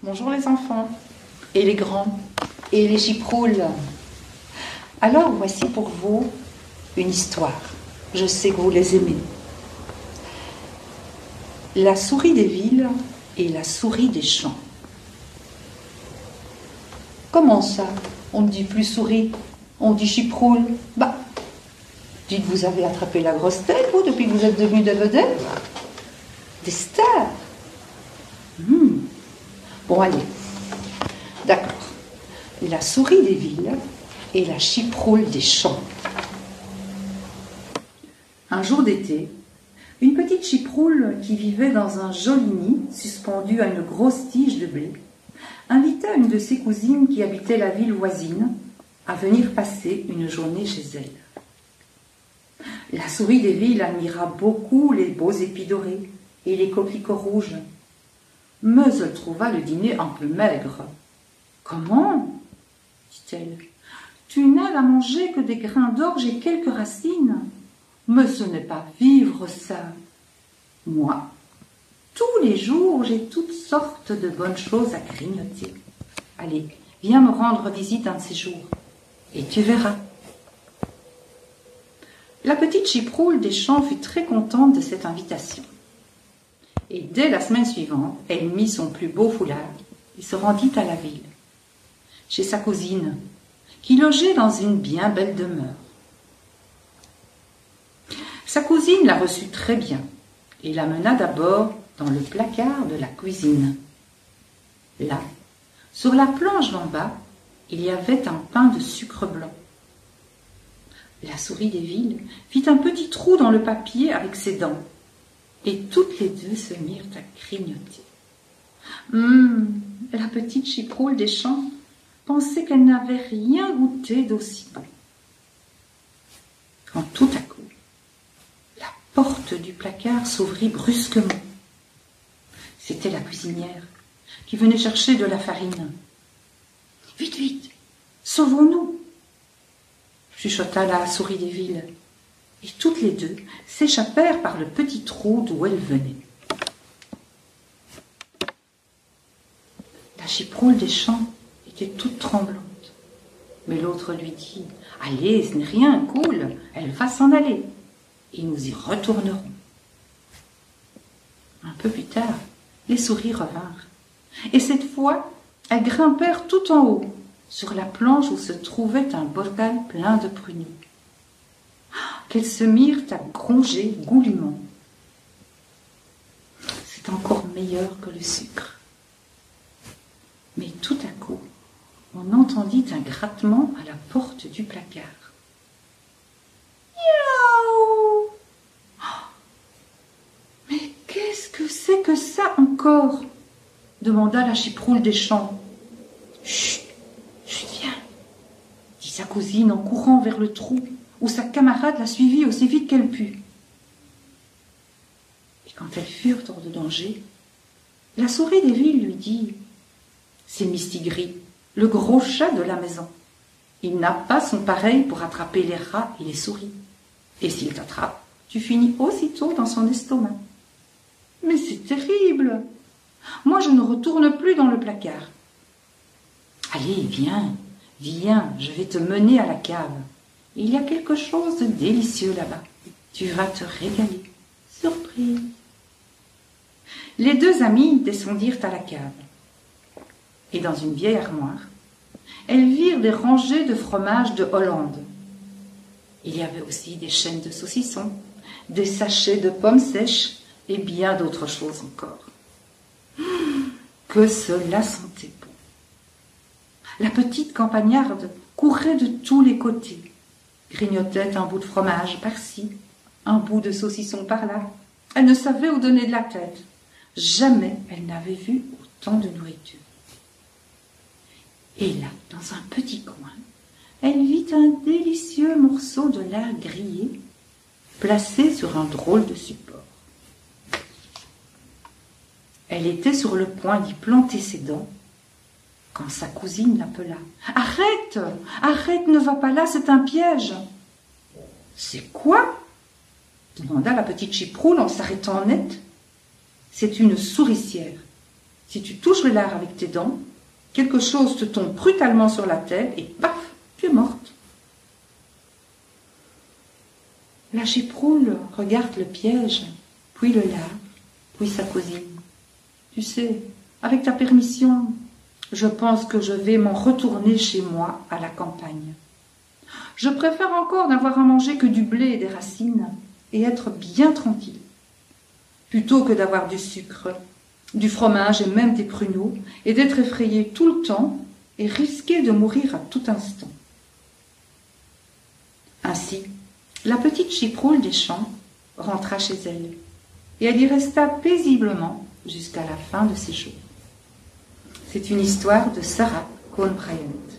Bonjour les enfants, et les grands, et les chiproules. Alors voici pour vous une histoire. Je sais que vous les aimez. La souris des villes et la souris des champs. Comment ça? On ne dit plus souris, on dit chiproule. Bah, dites, vous avez attrapé la grosse tête, vous, depuis que vous êtes devenus des vedettes? Des stars. Bon, allez. D'accord. La souris des villes et la chiproule des champs. Un jour d'été, une petite chiproule qui vivait dans un joli nid suspendu à une grosse tige de blé invita une de ses cousines qui habitait la ville voisine à venir passer une journée chez elle. La souris des villes admira beaucoup les beaux épis dorés et les coquelicots rouges, mais elle trouva le dîner un peu maigre. « Comment ?» dit-elle. « Tu n'as à manger que des grains d'orge et quelques racines. Mais ce n'est pas vivre, ça. Moi, tous les jours, j'ai toutes sortes de bonnes choses à grignoter. Allez, viens me rendre visite un de ces jours, et tu verras. » La petite chiproule des champs fut très contente de cette invitation. Et dès la semaine suivante, elle mit son plus beau foulard et se rendit à la ville, chez sa cousine, qui logeait dans une bien belle demeure. Sa cousine la reçut très bien et la mena d'abord dans le placard de la cuisine. Là, sur la planche d'en bas, il y avait un pain de sucre blanc. La souris des villes fit un petit trou dans le papier avec ses dents, et toutes les deux se mirent à grignoter. La petite chiproule des champs pensait qu'elle n'avait rien goûté d'aussi bon. Quand tout à coup, la porte du placard s'ouvrit brusquement. C'était la cuisinière qui venait chercher de la farine. « Vite, vite, sauvons-nous !» chuchota la souris des villes. Et toutes les deux s'échappèrent par le petit trou d'où elles venaient. La chiproule des champs était toute tremblante. Mais l'autre lui dit « Allez, ce n'est rien, cool, elle va s'en aller, et nous y retournerons. » Un peu plus tard, les souris revinrent, et cette fois, elles grimpèrent tout en haut, sur la planche où se trouvait un bocal plein de pruniers, qu'elles se mirent à gronger goulûment. C'est encore meilleur que le sucre. Mais tout à coup, on entendit un grattement à la porte du placard. Miaou! Mais qu'est-ce que c'est que ça encore? Demanda la chiproule des champs. Chut, viens, dit sa cousine en courant vers le trou, où sa camarade la suivit aussi vite qu'elle put. Et quand elles furent hors de danger, la souris des villes lui dit « C'est Mistigris, le gros chat de la maison. Il n'a pas son pareil pour attraper les rats et les souris. Et s'il t'attrape, tu finis aussitôt dans son estomac. Mais c'est terrible! Moi, je ne retourne plus dans le placard. Allez, viens, je vais te mener à la cave. Il y a quelque chose de délicieux là-bas. Tu vas te régaler. Surprise. » Les deux amies descendirent à la cave. Et dans une vieille armoire, elles virent des rangées de fromages de Hollande. Il y avait aussi des chaînes de saucissons, des sachets de pommes sèches et bien d'autres choses encore. Que cela sentait bon. La petite campagnarde courait de tous les côtés, grignotait un bout de fromage par-ci, un bout de saucisson par-là. Elle ne savait où donner de la tête. Jamais elle n'avait vu autant de nourriture. Et là, dans un petit coin, elle vit un délicieux morceau de lard grillé placé sur un drôle de support. Elle était sur le point d'y planter ses dents quand sa cousine l'appela. « Arrête, arrête, ne va pas là, c'est un piège. »« C'est quoi ?» demanda la petite chiproule en s'arrêtant net. « C'est une souricière. Si tu touches le lard avec tes dents, quelque chose te tombe brutalement sur la tête et paf, tu es morte. La chiproule regarde le piège, puis le lard, puis sa cousine. Tu sais, avec ta permission, je pense que je vais m'en retourner chez moi à la campagne. Je préfère encore n'avoir à manger que du blé et des racines et être bien tranquille, plutôt que d'avoir du sucre, du fromage et même des pruneaux, et d'être effrayée tout le temps et risquer de mourir à tout instant. Ainsi, la petite chiproule des champs rentra chez elle, et elle y resta paisiblement jusqu'à la fin de ses jours. C'est une histoire de Sarah Cohn Bryant.